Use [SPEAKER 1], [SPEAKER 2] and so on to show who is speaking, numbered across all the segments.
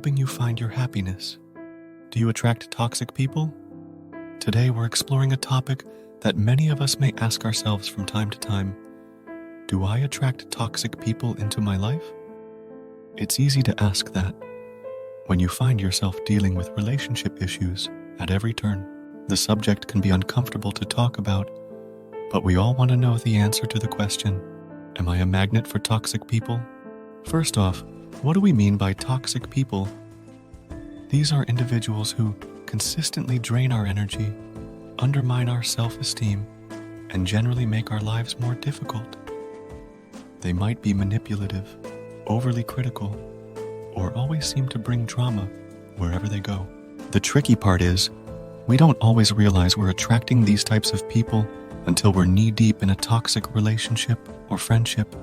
[SPEAKER 1] helping you find your happiness. Do you attract toxic people? Today we're exploring a topic that many of us may ask ourselves from time to time. Do I attract toxic people into my life? It's easy to ask that when you find yourself dealing with relationship issues at every turn. The subject can be uncomfortable to talk about, but we all want to know the answer to the question, am I a magnet for toxic people? First off, what do we mean by toxic people? These are individuals who consistently drain our energy, undermine our self-esteem, and generally make our lives more difficult. They might be manipulative, overly critical, or always seem to bring drama wherever they go. The tricky part is, we don't always realize we're attracting these types of people until we're knee-deep in a toxic relationship or friendship.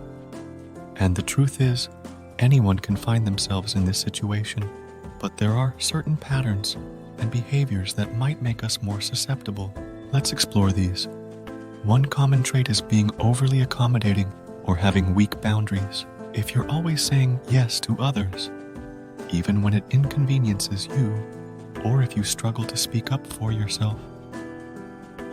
[SPEAKER 1] And the truth is, anyone can find themselves in this situation, but there are certain patterns and behaviors that might make us more susceptible. Let's explore these. One common trait is being overly accommodating or having weak boundaries. If you're always saying yes to others, even when it inconveniences you, or if you struggle to speak up for yourself,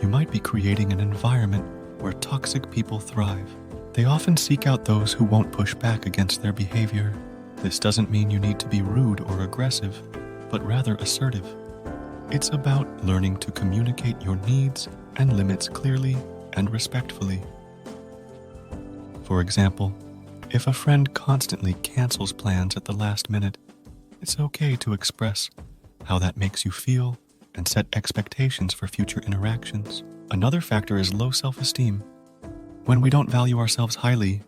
[SPEAKER 1] you might be creating an environment where toxic people thrive. They often seek out those who won't push back against their behavior. This doesn't mean you need to be rude or aggressive, but rather assertive. It's about learning to communicate your needs and limits clearly and respectfully. For example, if a friend constantly cancels plans at the last minute, it's okay to express how that makes you feel and set expectations for future interactions. Another factor is low self-esteem. When we don't value ourselves highly,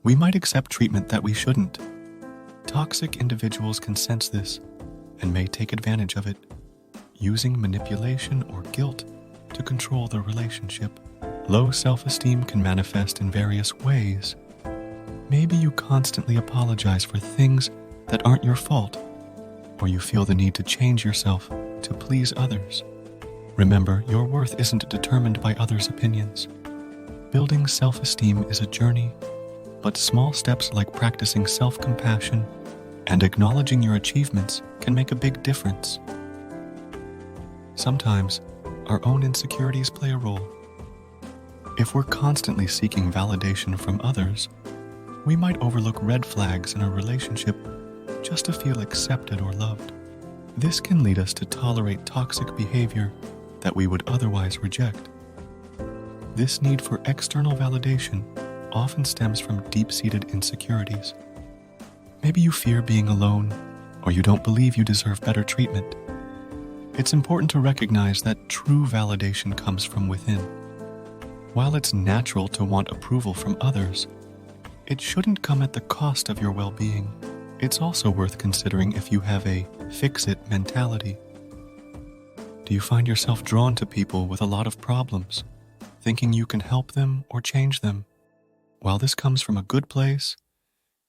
[SPEAKER 1] we might accept treatment that we shouldn't. Toxic individuals can sense this and may take advantage of it, using manipulation or guilt to control the relationship. Low self-esteem can manifest in various ways. Maybe you constantly apologize for things that aren't your fault, or you feel the need to change yourself to please others. Remember, your worth isn't determined by others' opinions. Building self-esteem is a journey, but small steps like practicing self-compassion and acknowledging your achievements can make a big difference. Sometimes, our own insecurities play a role. If we're constantly seeking validation from others, we might overlook red flags in a relationship just to feel accepted or loved. This can lead us to tolerate toxic behavior that we would otherwise reject. This need for external validation often stems from deep-seated insecurities. Maybe you fear being alone, or you don't believe you deserve better treatment. It's important to recognize that true validation comes from within. While it's natural to want approval from others, it shouldn't come at the cost of your well-being. It's also worth considering if you have a fix-it mentality. Do you find yourself drawn to people with a lot of problems, thinking you can help them or change them? While this comes from a good place,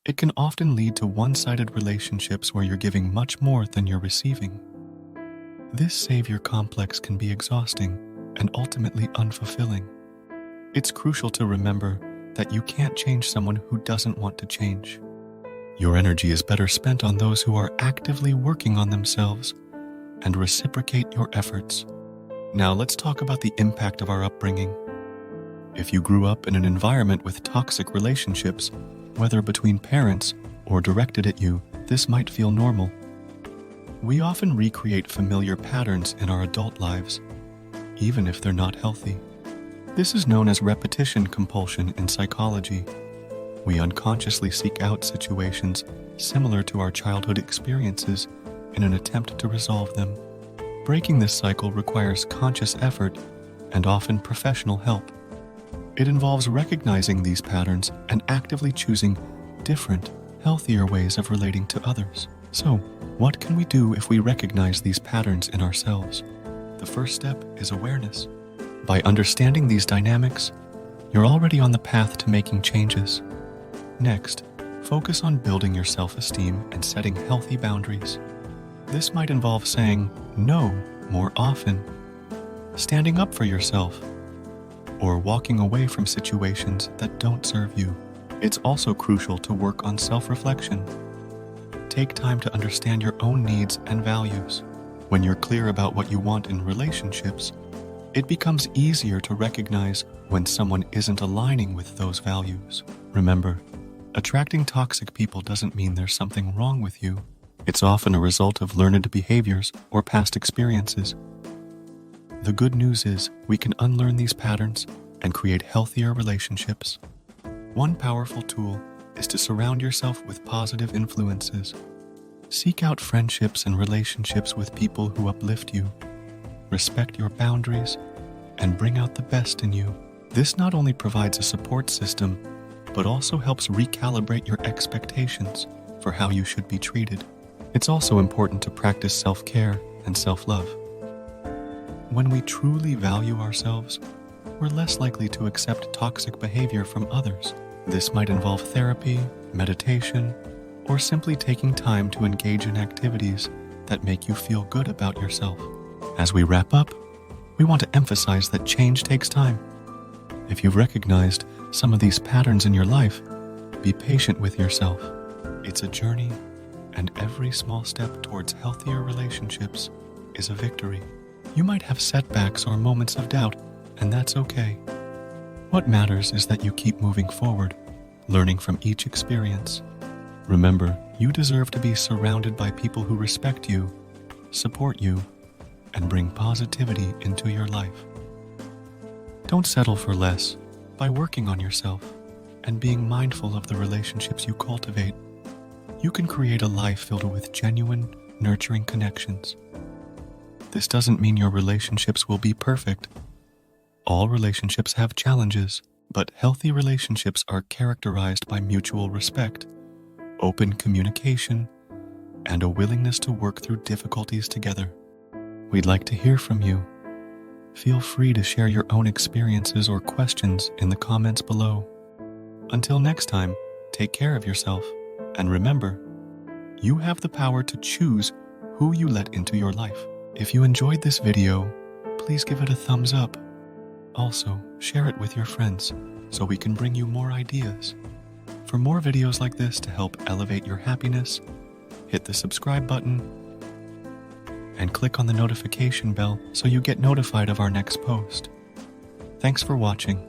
[SPEAKER 1] it can often lead to one-sided relationships where you're giving much more than you're receiving. This savior complex can be exhausting and ultimately unfulfilling. It's crucial to remember that you can't change someone who doesn't want to change. Your energy is better spent on those who are actively working on themselves and reciprocate your efforts. Now let's talk about the impact of our upbringing. If you grew up in an environment with toxic relationships, whether between parents or directed at you, this might feel normal. We often recreate familiar patterns in our adult lives, even if they're not healthy. This is known as repetition compulsion in psychology. We unconsciously seek out situations similar to our childhood experiences in an attempt to resolve them. Breaking this cycle requires conscious effort and often professional help. It involves recognizing these patterns and actively choosing different, healthier ways of relating to others. So, what can we do if we recognize these patterns in ourselves? The first step is awareness. By understanding these dynamics, you're already on the path to making changes. Next, focus on building your self-esteem and setting healthy boundaries. This might involve saying no more often, standing up for yourself, or walking away from situations that don't serve you. It's also crucial to work on self-reflection. take time to understand your own needs and values. When you're clear about what you want in relationships, it becomes easier to recognize when someone isn't aligning with those values. Remember, attracting toxic people doesn't mean there's something wrong with you. It's often a result of learned behaviors or past experiences. The good news is we can unlearn these patterns and create healthier relationships. One powerful tool is to surround yourself with positive influences. Seek out friendships and relationships with people who uplift you, respect your boundaries, and bring out the best in you. This not only provides a support system, but also helps recalibrate your expectations for how you should be treated. It's also important to practice self-care and self-love. When we truly value ourselves, we're less likely to accept toxic behavior from others. This might involve therapy, meditation, or simply taking time to engage in activities that make you feel good about yourself. As we wrap up, we want to emphasize that change takes time. If you've recognized some of these patterns in your life, be patient with yourself. It's a journey, and every small step towards healthier relationships is a victory. You might have setbacks or moments of doubt, and that's okay. What matters is that you keep moving forward, learning from each experience. Remember, you deserve to be surrounded by people who respect you, support you, and bring positivity into your life. Don't settle for less. By working on yourself and being mindful of the relationships you cultivate, you can create a life filled with genuine, nurturing connections. This doesn't mean your relationships will be perfect. All relationships have challenges, but healthy relationships are characterized by mutual respect, open communication, and a willingness to work through difficulties together. We'd like to hear from you. Feel free to share your own experiences or questions in the comments below. Until next time, take care of yourself, and remember, you have the power to choose who you let into your life. If you enjoyed this video, please give it a thumbs up. Also, share it with your friends so we can bring you more ideas. For more videos like this to help elevate your happiness, hit the subscribe button and click on the notification bell so you get notified of our next post. Thanks for watching.